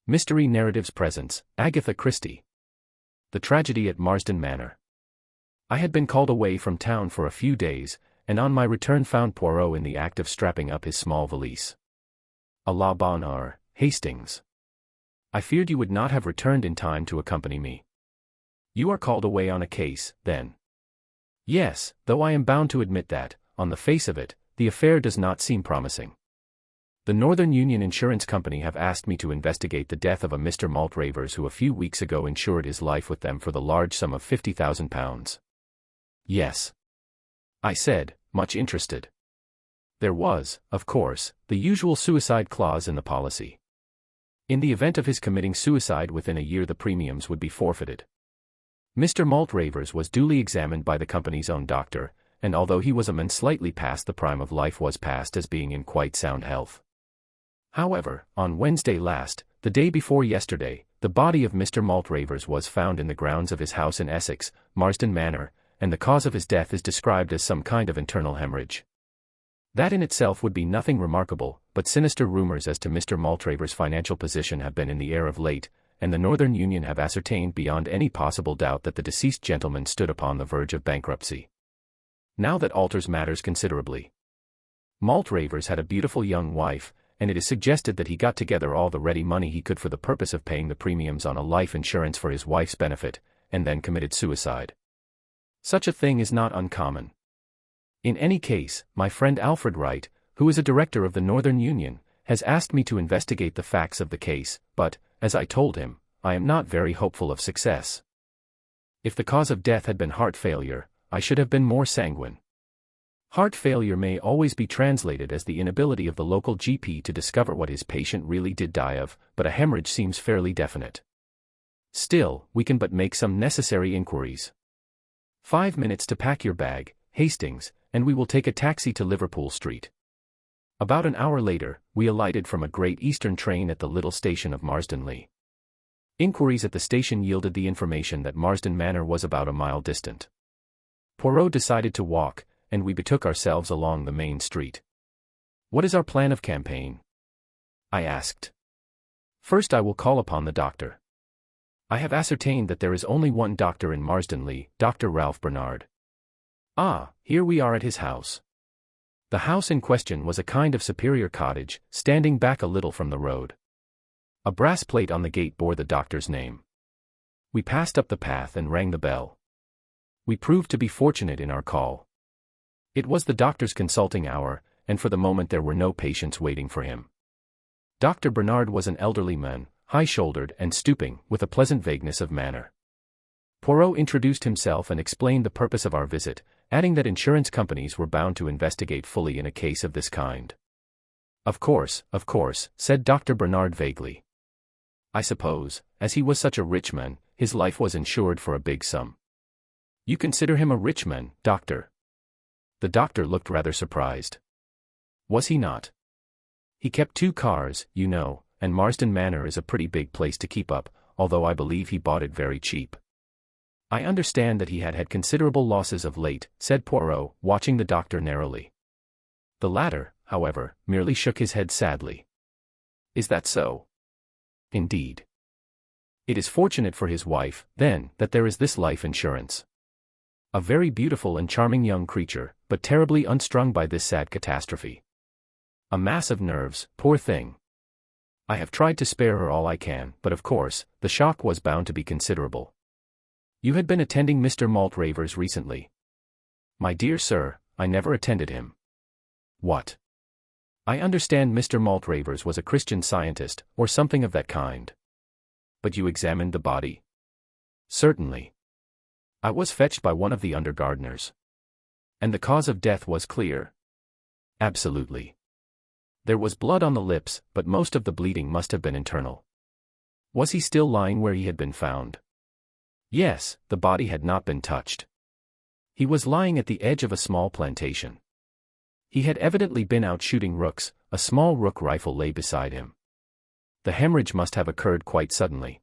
Mystery Narratives presents Agatha Christie. The Tragedy at Marsdon Manor. I had been called away from town for a few days, and on my return found Poirot in the act of strapping up his small valise. A la bonne heure, Hastings. I feared you would not have returned in time to accompany me. You are called away on a case, then? Yes, though I am bound to admit that, on the face of it, the affair does not seem promising. The Northern Union Insurance Company have asked me to investigate the death of a Mr. Maltravers who a few weeks ago insured his life with them for the large sum of £50,000. Yes, I said, much interested. There was, of course, the usual suicide clause in the policy. In the event of his committing suicide within a year, the premiums would be forfeited. Mr. Maltravers was duly examined by the company's own doctor, and although he was a man slightly past the prime of life, was passed as being in quite sound health. However, on Wednesday last, the day before yesterday, the body of Mr. Maltravers was found in the grounds of his house in Essex, Marsdon Manor, and the cause of his death is described as some kind of internal hemorrhage. That in itself would be nothing remarkable, but sinister rumors as to Mr. Maltravers' financial position have been in the air of late, and the Northern Union have ascertained beyond any possible doubt that the deceased gentleman stood upon the verge of bankruptcy. Now that alters matters considerably. Maltravers had a beautiful young wife, and it is suggested that he got together all the ready money he could for the purpose of paying the premiums on a life insurance for his wife's benefit, and then committed suicide. Such a thing is not uncommon. In any case, my friend Alfred Wright, who is a director of the Northern Union, has asked me to investigate the facts of the case, but, as I told him, I am not very hopeful of success. If the cause of death had been heart failure, I should have been more sanguine. Heart failure may always be translated as the inability of the local GP to discover what his patient really did die of, but a hemorrhage seems fairly definite. Still, we can but make some necessary inquiries. 5 minutes to pack your bag, Hastings, and we will take a taxi to Liverpool Street. About an hour later, we alighted from a Great Eastern train at the little station of Marsdon Lee. Inquiries at the station yielded the information that Marsdon Manor was about a mile distant. Poirot decided to walk, and we betook ourselves along the main street. What is our plan of campaign? I asked. First I will call upon the doctor. I have ascertained that there is only one doctor in Marsdon Lee, Dr. Ralph Bernard. Ah, here we are at his house. The house in question was a kind of superior cottage, standing back a little from the road. A brass plate on the gate bore the doctor's name. We passed up the path and rang the bell. We proved to be fortunate in our call. It was the doctor's consulting hour, and for the moment there were no patients waiting for him. Dr. Bernard was an elderly man, high-shouldered and stooping, with a pleasant vagueness of manner. Poirot introduced himself and explained the purpose of our visit, adding that insurance companies were bound to investigate fully in a case of this kind. Of course, said Dr. Bernard vaguely. I suppose, as he was such a rich man, his life was insured for a big sum. You consider him a rich man, doctor? The doctor looked rather surprised. Was he not? He kept 2 cars, you know, and Marsdon Manor is a pretty big place to keep up, although I believe he bought it very cheap. I understand that he had had considerable losses of late, said Poirot, watching the doctor narrowly. The latter, however, merely shook his head sadly. Is that so? Indeed. It is fortunate for his wife, then, that there is this life insurance. A very beautiful and charming young creature, but terribly unstrung by this sad catastrophe. A mass of nerves, poor thing. I have tried to spare her all I can, but of course, the shock was bound to be considerable. You had been attending Mr. Maltravers recently. My dear sir, I never attended him. What? I understand Mr. Maltravers was a Christian Scientist, or something of that kind. But you examined the body? Certainly. I was fetched by one of the under gardeners. And the cause of death was clear? Absolutely. There was blood on the lips, but most of the bleeding must have been internal. Was he still lying where he had been found? Yes, the body had not been touched. He was lying at the edge of a small plantation. He had evidently been out shooting rooks, a small rook rifle lay beside him. The hemorrhage must have occurred quite suddenly.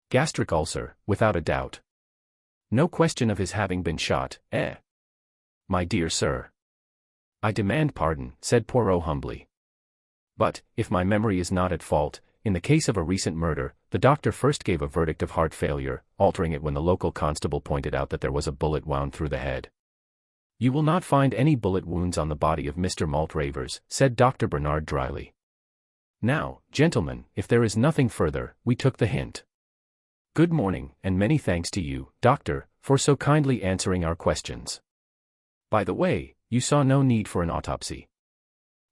Gastric ulcer, without a doubt. No question of his having been shot, eh? My dear sir. I demand pardon, said Poirot humbly. But, if my memory is not at fault, in the case of a recent murder, the doctor first gave a verdict of heart failure, altering it when the local constable pointed out that there was a bullet wound through the head. You will not find any bullet wounds on the body of Mr. Maltravers, said Dr. Bernard dryly. Now, gentlemen, if there is nothing further, we took the hint. Good morning, and many thanks to you, Doctor, for so kindly answering our questions. By the way, you saw no need for an autopsy.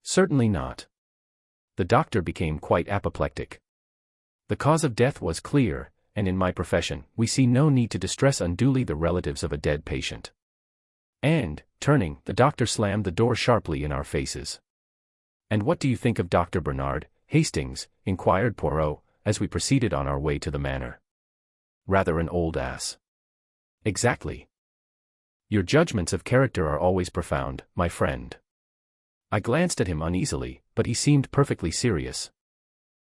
Certainly not. The doctor became quite apoplectic. The cause of death was clear, and in my profession, we see no need to distress unduly the relatives of a dead patient. And, turning, the doctor slammed the door sharply in our faces. And what do you think of Dr. Bernard Hastings? Inquired Poirot, as we proceeded on our way to the manor. Rather an old ass. Exactly. Your judgments of character are always profound, my friend. I glanced at him uneasily, but he seemed perfectly serious.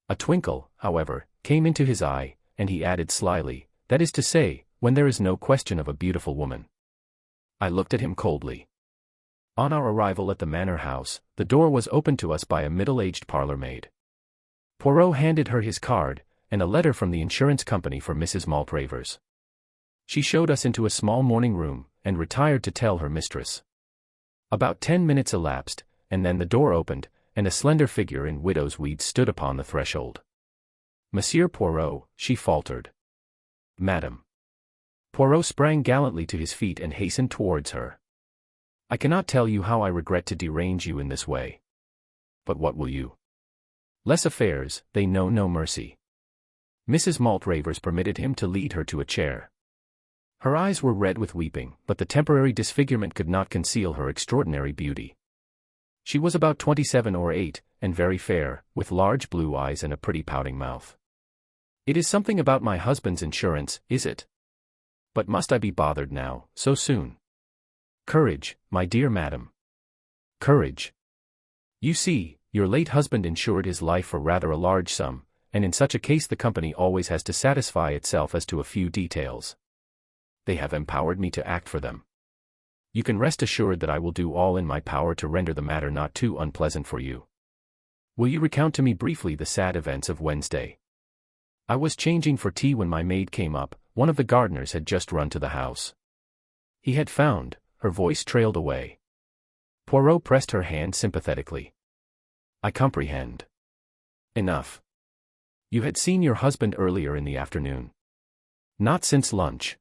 A twinkle, however, came into his eye, and he added slyly, that is to say, when there is no question of a beautiful woman. I looked at him coldly. On our arrival at the manor house, the door was opened to us by a middle-aged parlour-maid. Poirot handed her his card, and a letter from the insurance company for Mrs. Maltravers. She showed us into a small morning room, and retired to tell her mistress. About 10 minutes elapsed, and then the door opened, and a slender figure in widow's weeds stood upon the threshold. Monsieur Poirot, she faltered. Madam. Poirot sprang gallantly to his feet and hastened towards her. I cannot tell you how I regret to derange you in this way. But what will you? Less affairs, they know no mercy. Mrs. Maltravers permitted him to lead her to a chair. Her eyes were red with weeping, but the temporary disfigurement could not conceal her extraordinary beauty. She was about 27 or 8, and very fair, with large blue eyes and a pretty pouting mouth. It is something about my husband's insurance, is it? But must I be bothered now, so soon? Courage, my dear madam. Courage. You see, your late husband insured his life for rather a large sum, and in such a case the company always has to satisfy itself as to a few details. They have empowered me to act for them. You can rest assured that I will do all in my power to render the matter not too unpleasant for you. Will you recount to me briefly the sad events of Wednesday? I was changing for tea when my maid came up. One of the gardeners had just run to the house. He had found, her voice trailed away. Poirot pressed her hand sympathetically. I comprehend. Enough. You had seen your husband earlier in the afternoon. Not since lunch.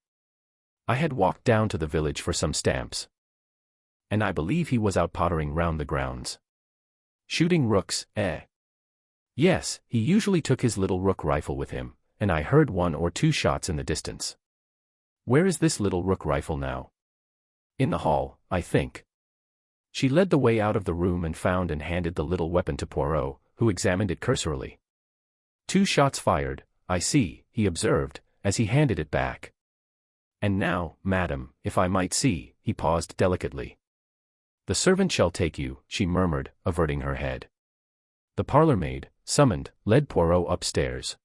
I had walked down to the village for some stamps. And I believe he was out pottering round the grounds. Shooting rooks, eh? Yes, he usually took his little rook rifle with him, and I heard 1 or 2 shots in the distance. Where is this little rook rifle now? In the hall, I think. She led the way out of the room and found and handed the little weapon to Poirot, who examined it cursorily. 2 shots fired, I see, he observed, as he handed it back. And now, madam, if I might see, he paused delicately. The servant shall take you, she murmured, averting her head. The parlour-maid, summoned, led Poirot upstairs.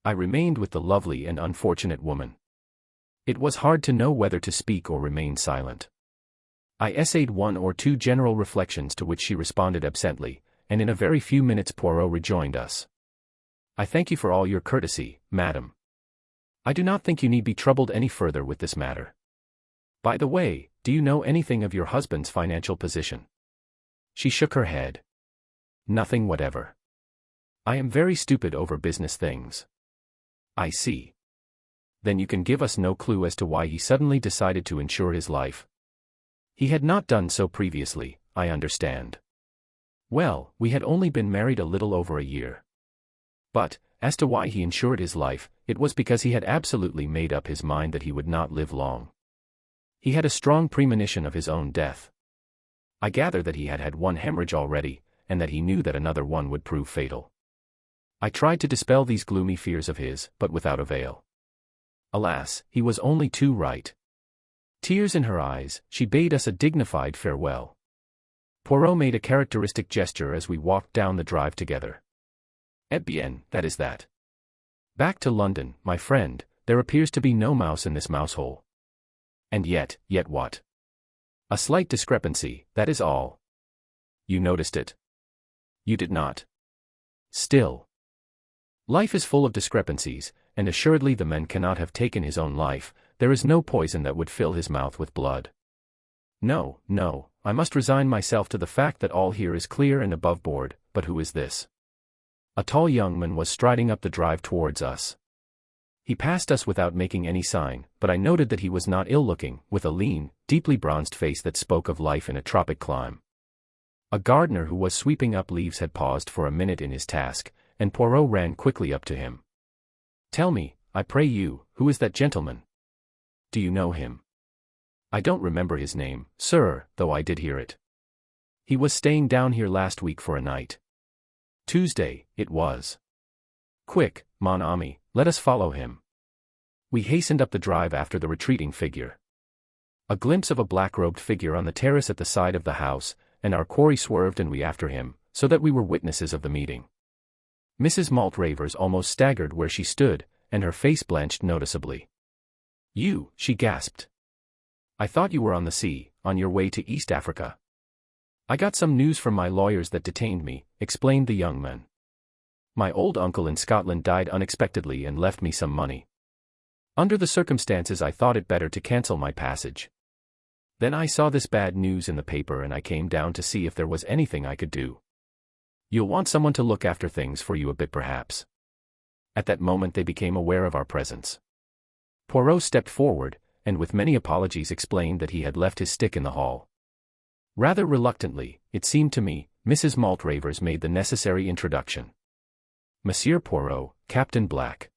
I remained with the lovely and unfortunate woman. It was hard to know whether to speak or remain silent. I essayed 1 or 2 general reflections to which she responded absently, and in a very few minutes Poirot rejoined us. I thank you for all your courtesy, madam. I do not think you need be troubled any further with this matter. By the way, do you know anything of your husband's financial position? She shook her head. Nothing whatever. I am very stupid over business things. I see. Then you can give us no clue as to why he suddenly decided to insure his life. He had not done so previously, I understand. Well, we had only been married a little over a year. But, as to why he insured his life, it was because he had absolutely made up his mind that he would not live long. He had a strong premonition of his own death. I gather that he had had 1 hemorrhage already, and that he knew that another one would prove fatal. I tried to dispel these gloomy fears of his, but without avail. Alas, he was only too right. Tears in her eyes, she bade us a dignified farewell. Poirot made a characteristic gesture as we walked down the drive together. Eh bien, that is that. Back to London, my friend, there appears to be no mouse in this mousehole. And yet what? A slight discrepancy, that is all. You noticed it? You did not. Still. Life is full of discrepancies, and assuredly the man cannot have taken his own life. There is no poison that would fill his mouth with blood. No, no, I must resign myself to the fact that all here is clear and above board, but who is this? A tall young man was striding up the drive towards us. He passed us without making any sign, but I noted that he was not ill-looking, with a lean, deeply bronzed face that spoke of life in a tropic clime. A gardener who was sweeping up leaves had paused for a minute in his task, and Poirot ran quickly up to him. "Tell me, I pray you, who is that gentleman? Do you know him?" "I don't remember his name, sir, though I did hear it. He was staying down here last week for a night. Tuesday, it was. Quick, mon ami, let us follow him." We hastened up the drive after the retreating figure. A glimpse of a black-robed figure on the terrace at the side of the house, and our quarry swerved and we after him, so that we were witnesses of the meeting. Mrs. Maltravers almost staggered where she stood, and her face blanched noticeably. "You," she gasped. "I thought you were on the sea, on your way to East Africa." "I got some news from my lawyers that detained me," explained the young man. "My old uncle in Scotland died unexpectedly and left me some money. Under the circumstances I thought it better to cancel my passage. Then I saw this bad news in the paper and I came down to see if there was anything I could do. You'll want someone to look after things for you a bit perhaps." At that moment they became aware of our presence. Poirot stepped forward, and with many apologies explained that he had left his stick in the hall. Rather reluctantly, it seemed to me, Mrs. Maltravers made the necessary introduction. "Monsieur Poirot, Captain Black."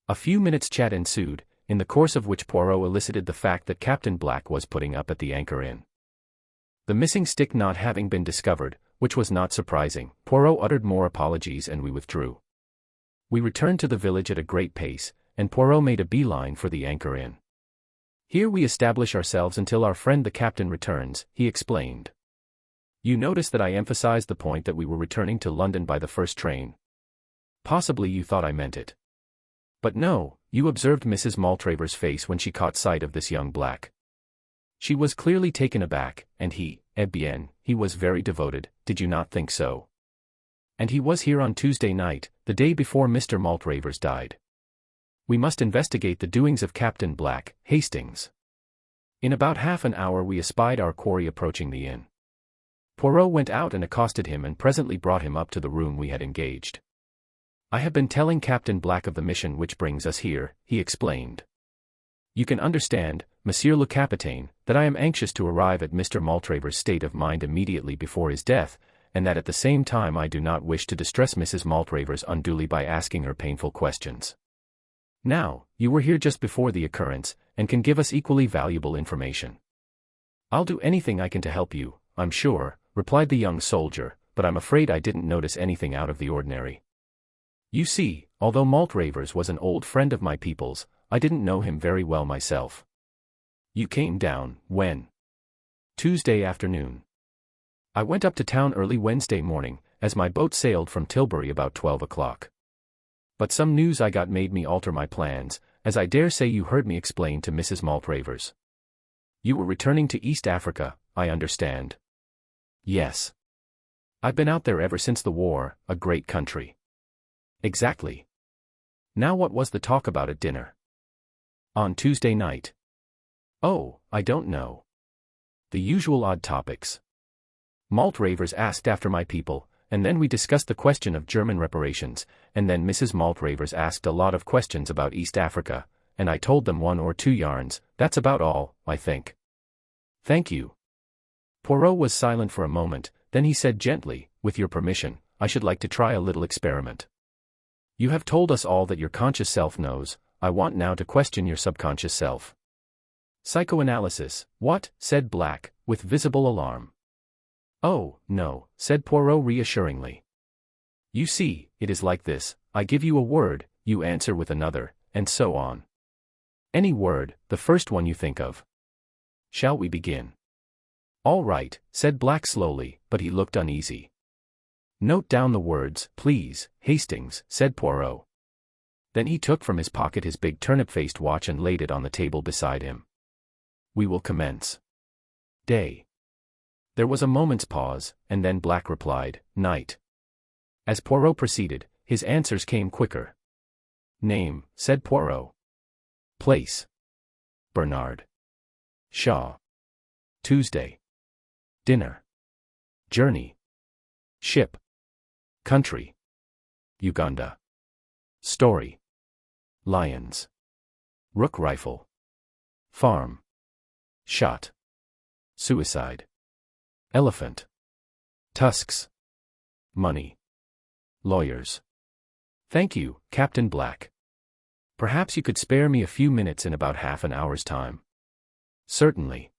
A few minutes' chat ensued, in the course of which Poirot elicited the fact that Captain Black was putting up at the Anchor Inn. The missing stick not having been discovered, which was not surprising, Poirot uttered more apologies and we withdrew. We returned to the village at a great pace, and Poirot made a beeline for the Anchor Inn. "Here we establish ourselves until our friend the captain returns," he explained. "You notice that I emphasized the point that we were returning to London by the first train. Possibly you thought I meant it. But no, you observed Mrs. Maltravers' face when she caught sight of this young black. She was clearly taken aback, and he, eh bien, he was very devoted, did you not think so? And he was here on Tuesday night, the day before Mr. Maltravers died. We must investigate the doings of Captain Black, Hastings." In about half an hour we espied our quarry approaching the inn. Poirot went out and accosted him and presently brought him up to the room we had engaged. "I have been telling Captain Black of the mission which brings us here," he explained. "You can understand, Monsieur le Capitaine, that I am anxious to arrive at Mr. Maltravers' state of mind immediately before his death, and that at the same time I do not wish to distress Mrs. Maltravers unduly by asking her painful questions. Now, you were here just before the occurrence, and can give us equally valuable information." "I'll do anything I can to help you, I'm sure," replied the young soldier, "but I'm afraid I didn't notice anything out of the ordinary. You see, although Maltravers was an old friend of my people's, I didn't know him very well myself." "You came down, when?" "Tuesday afternoon. I went up to town early Wednesday morning, as my boat sailed from Tilbury about 12 o'clock. But some news I got made me alter my plans, as I dare say you heard me explain to Mrs. Maltravers. You were returning to East Africa, I understand." "Yes. I've been out there ever since the war, a great country." "Exactly. Now what was the talk about at dinner?" "On Tuesday night." "Oh, I don't know. The usual odd topics. Maltravers asked after my people, and then we discussed the question of German reparations, and then Mrs. Maltravers asked a lot of questions about East Africa, and I told them one or two yarns. That's about all, I think." "Thank you." Poirot was silent for a moment, then he said gently, "With your permission, I should like to try a little experiment. You have told us all that your conscious self knows, I want now to question your subconscious self." "Psychoanalysis, what?" said Black, with visible alarm. "Oh, no," said Poirot reassuringly. "You see, it is like this, I give you a word, you answer with another, and so on. Any word, the first one you think of. Shall we begin?" "All right," said Black slowly, but he looked uneasy. "Note down the words, please, Hastings," said Poirot. Then he took from his pocket his big turnip-faced watch and laid it on the table beside him. "We will commence. Day." There was a moment's pause, and then Black replied, "Night." As Poirot proceeded, his answers came quicker. "Name," said Poirot. "Place." "Bernard Shaw." "Tuesday." "Dinner." "Journey." "Ship." "Country." "Uganda." "Story." "Lions." "Rook rifle." "Farm." "Shot." "Suicide." "Elephant." "Tusks." "Money." "Lawyers." "Thank you, Captain Black. Perhaps you could spare me a few minutes in about half an hour's time." "Certainly."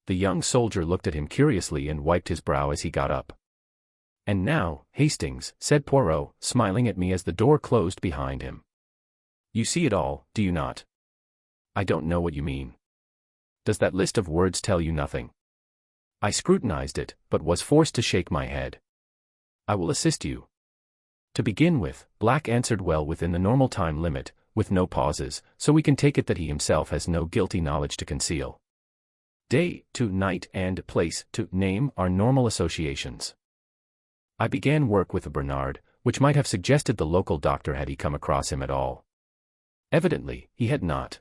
The young soldier looked at him curiously and wiped his brow as he got up. "And now, Hastings," said Poirot, smiling at me as the door closed behind him. "You see it all, do you not?" "I don't know what you mean." "Does that list of words tell you nothing?" I scrutinized it, but was forced to shake my head. "I will assist you." To begin with, Black answered well within the normal time limit, with no pauses, so we can take it that he himself has no guilty knowledge to conceal. Day to night and place to name are normal associations. I began work with Bernard, which might have suggested the local doctor had he come across him at all. Evidently, he had not.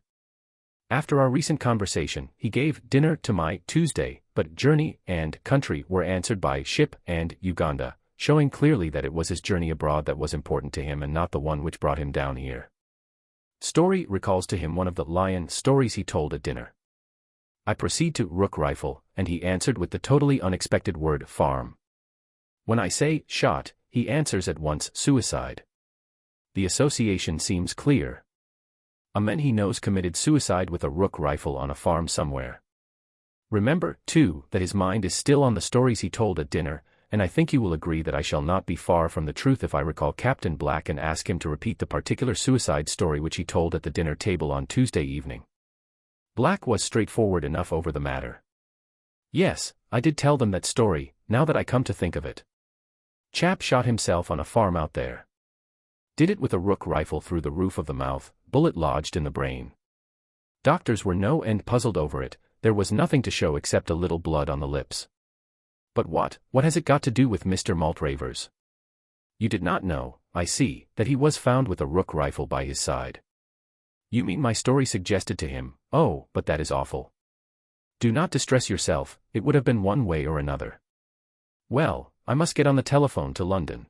After our recent conversation, he gave dinner to my Tuesday, but journey and country were answered by ship and Uganda, showing clearly that it was his journey abroad that was important to him and not the one which brought him down here. Story recalls to him one of the lion stories he told at dinner. I proceed to rook rifle, and he answered with the totally unexpected word farm. When I say shot, he answers at once suicide. The association seems clear. A man he knows committed suicide with a rook rifle on a farm somewhere. Remember, too, that his mind is still on the stories he told at dinner, and I think you will agree that I shall not be far from the truth if I recall Captain Black and ask him to repeat the particular suicide story which he told at the dinner table on Tuesday evening. Black was straightforward enough over the matter. "Yes, I did tell them that story, now that I come to think of it. Chap shot himself on a farm out there. Did it with a rook rifle through the roof of the mouth, bullet lodged in the brain. Doctors were no end puzzled over it, there was nothing to show except a little blood on the lips." "But what has it got to do with Mr. Maltravers?" "You did not know, I see, that he was found with a rook rifle by his side." "You mean my story suggested to him, oh, but that is awful." "Do not distress yourself, it would have been one way or another." "Well, I must get on the telephone to London."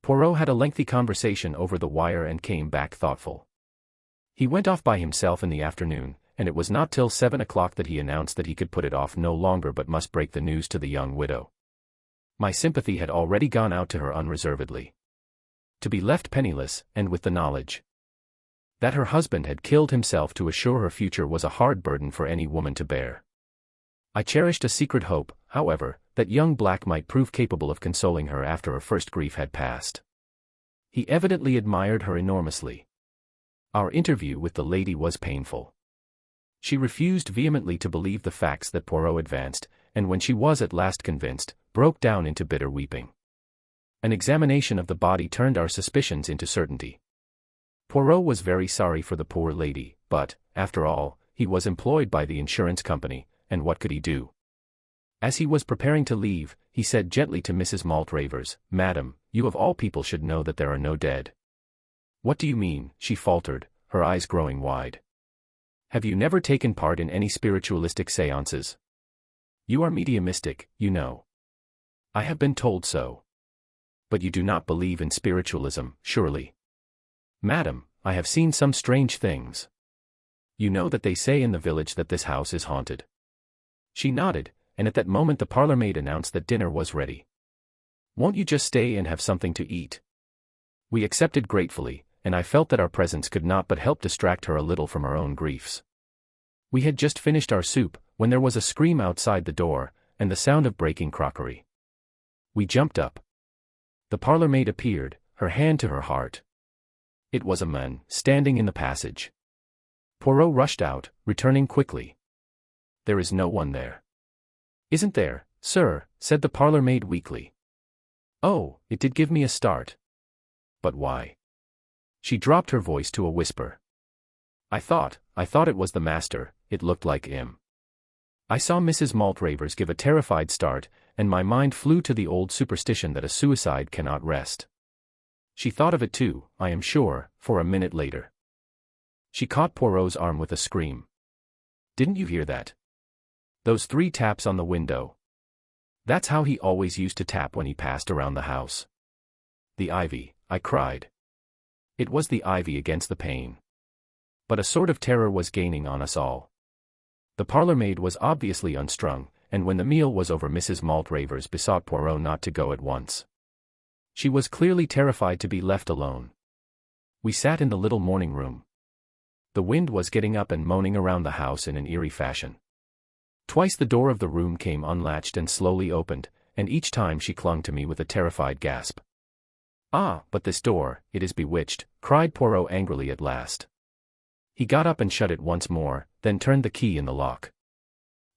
Poirot had a lengthy conversation over the wire and came back thoughtful. He went off by himself in the afternoon, and it was not till 7 o'clock that he announced that he could put it off no longer but must break the news to the young widow. My sympathy had already gone out to her unreservedly. To be left penniless, and with the knowledge that her husband had killed himself to assure her future was a hard burden for any woman to bear. I cherished a secret hope, however, that young Black might prove capable of consoling her after her first grief had passed. He evidently admired her enormously. Our interview with the lady was painful. She refused vehemently to believe the facts that Poirot advanced, and when she was at last convinced, broke down into bitter weeping. An examination of the body turned our suspicions into certainty. Poirot was very sorry for the poor lady, but, after all, he was employed by the insurance company, and what could he do? As he was preparing to leave, he said gently to Mrs. Maltravers, "Madam, you of all people should know that there are no dead." "What do you mean?" she faltered, her eyes growing wide. "Have you never taken part in any spiritualistic séances? You are mediumistic, you know." "I have been told so." "But you do not believe in spiritualism, surely?" "Madam, I have seen some strange things. You know that they say in the village that this house is haunted." She nodded, and at that moment the parlour-maid announced that dinner was ready. "Won't you just stay and have something to eat?" We accepted gratefully, and I felt that our presence could not but help distract her a little from her own griefs. We had just finished our soup, when there was a scream outside the door, and the sound of breaking crockery. We jumped up. The parlour-maid appeared, her hand to her heart. It was a man, standing in the passage. Poirot rushed out, returning quickly. "There is no one there." "Isn't there, sir?" said the parlour-maid weakly. Oh, it did give me a start. "But why?" She dropped her voice to a whisper. I thought it was the master, it looked like him." I saw Mrs. Maltravers give a terrified start, and my mind flew to the old superstition that a suicide cannot rest. She thought of it too, I am sure, for a minute later. She caught Poirot's arm with a scream. "Didn't you hear that? Those 3 taps on the window. That's how he always used to tap when he passed around the house." "The ivy," I cried. It was the ivy against the pane. But a sort of terror was gaining on us all. The parlour-maid was obviously unstrung, and when the meal was over Mrs. Maltravers besought Poirot not to go at once. She was clearly terrified to be left alone. We sat in the little morning room. The wind was getting up and moaning around the house in an eerie fashion. Twice the door of the room came unlatched and slowly opened, and each time she clung to me with a terrified gasp. "Ah, but this door, it is bewitched," cried Poirot angrily at last. He got up and shut it once more, then turned the key in the lock.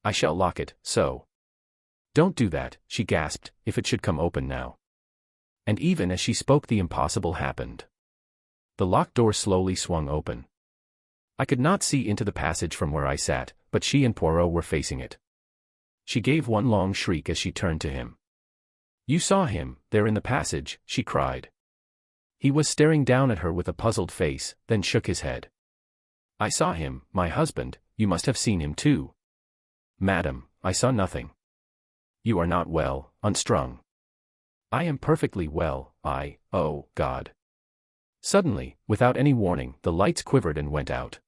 "I shall lock it, so." "Don't do that," she gasped, "if it should come open now." And even as she spoke the impossible happened. The locked door slowly swung open. I could not see into the passage from where I sat, but she and Poirot were facing it. She gave one long shriek as she turned to him. "You saw him, there in the passage," she cried. He was staring down at her with a puzzled face, then shook his head. "I saw him, my husband, you must have seen him too." "Madam, I saw nothing." "You are not well, unstrung." "I am perfectly well, oh, God." Suddenly, without any warning, the lights quivered and went out.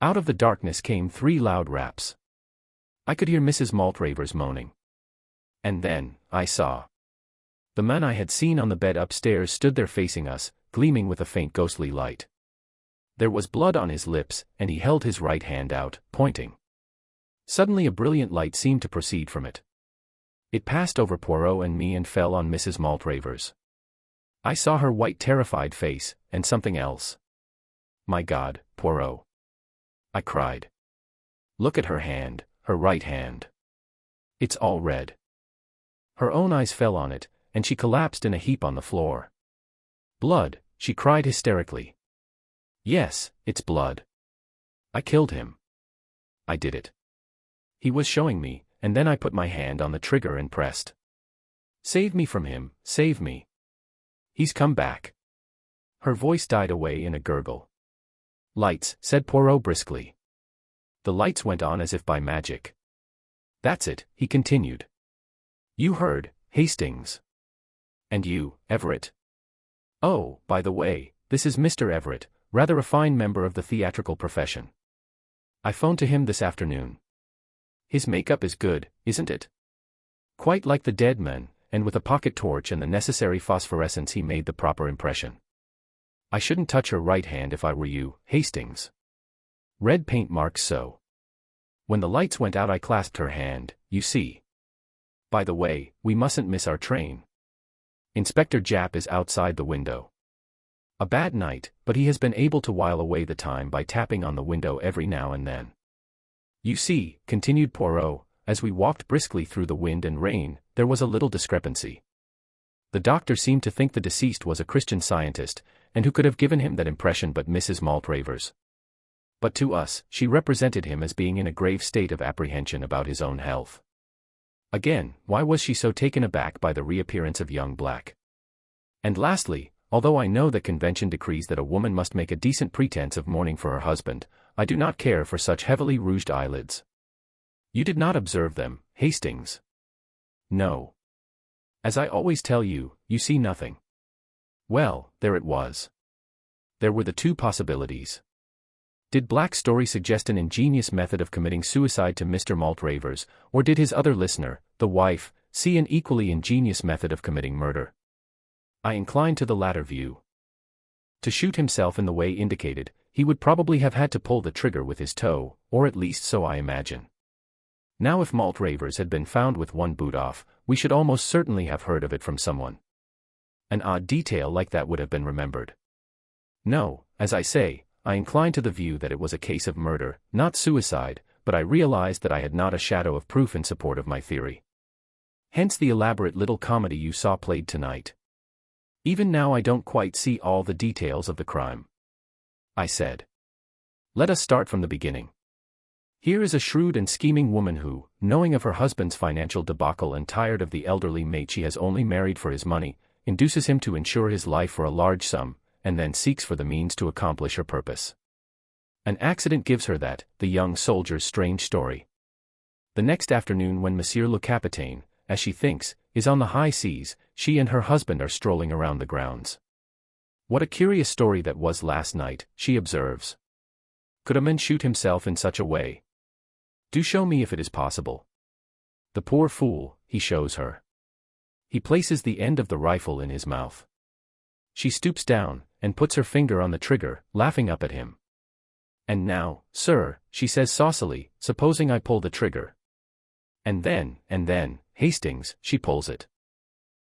Out of the darkness came 3 loud raps. I could hear Mrs. Maltravers moaning. And then, I saw. The man I had seen on the bed upstairs stood there facing us, gleaming with a faint ghostly light. There was blood on his lips, and he held his right hand out, pointing. Suddenly a brilliant light seemed to proceed from it. It passed over Poirot and me and fell on Mrs. Maltravers. I saw her white terrified face, and something else. "My God, Poirot!" I cried. "Look at her hand, her right hand. It's all red." Her own eyes fell on it, and she collapsed in a heap on the floor. "Blood," she cried hysterically. "Yes, it's blood. I killed him. I did it. He was showing me, and then I put my hand on the trigger and pressed. Save me from him, save me. He's come back." Her voice died away in a gurgle. "Lights," said Poirot briskly. The lights went on as if by magic. "That's it," he continued. "You heard, Hastings. And you, Everett. Oh, by the way, this is Mr. Everett, rather a fine member of the theatrical profession. I phoned to him this afternoon. His makeup is good, isn't it? Quite like the dead man, and with a pocket torch and the necessary phosphorescence he made the proper impression. I shouldn't touch her right hand if I were you, Hastings. Red paint marks so. When the lights went out I clasped her hand, you see. By the way, we mustn't miss our train. Inspector Japp is outside the window. A bad night, but he has been able to while away the time by tapping on the window every now and then. You see," continued Poirot, as we walked briskly through the wind and rain, there was a little discrepancy. The doctor seemed to think the deceased was a Christian Scientist, and who could have given him that impression but Mrs. Maltravers. But to us, she represented him as being in a grave state of apprehension about his own health. Again, why was she so taken aback by the reappearance of young Black? And lastly, although I know that convention decrees that a woman must make a decent pretense of mourning for her husband, I do not care for such heavily rouged eyelids. You did not observe them, Hastings? No. As I always tell you, you see nothing. Well, there it was. There were the 2 possibilities. Did Black's story suggest an ingenious method of committing suicide to Mr. Maltravers, or did his other listener, the wife, see an equally ingenious method of committing murder? I incline to the latter view. To shoot himself in the way indicated, he would probably have had to pull the trigger with his toe, or at least so I imagine. Now if Maltravers had been found with one boot off, we should almost certainly have heard of it from someone. An odd detail like that would have been remembered. No, as I say, I incline to the view that it was a case of murder, not suicide, but I realized that I had not a shadow of proof in support of my theory. Hence the elaborate little comedy you saw played tonight. Even now I don't quite see all the details of the crime. I said. Let us start from the beginning. Here is a shrewd and scheming woman who, knowing of her husband's financial debacle and tired of the elderly mate she has only married for his money, induces him to insure his life for a large sum, and then seeks for the means to accomplish her purpose. An accident gives her that, the young soldier's strange story. The next afternoon when Monsieur le Capitaine, as she thinks, is on the high seas, she and her husband are strolling around the grounds. What a curious story that was last night, she observes. Could a man shoot himself in such a way? Do show me if it is possible. The poor fool, he shows her. He places the end of the rifle in his mouth. She stoops down, and puts her finger on the trigger, laughing up at him. And now, sir, she says saucily, supposing I pull the trigger. And then, Hastings, she pulls it.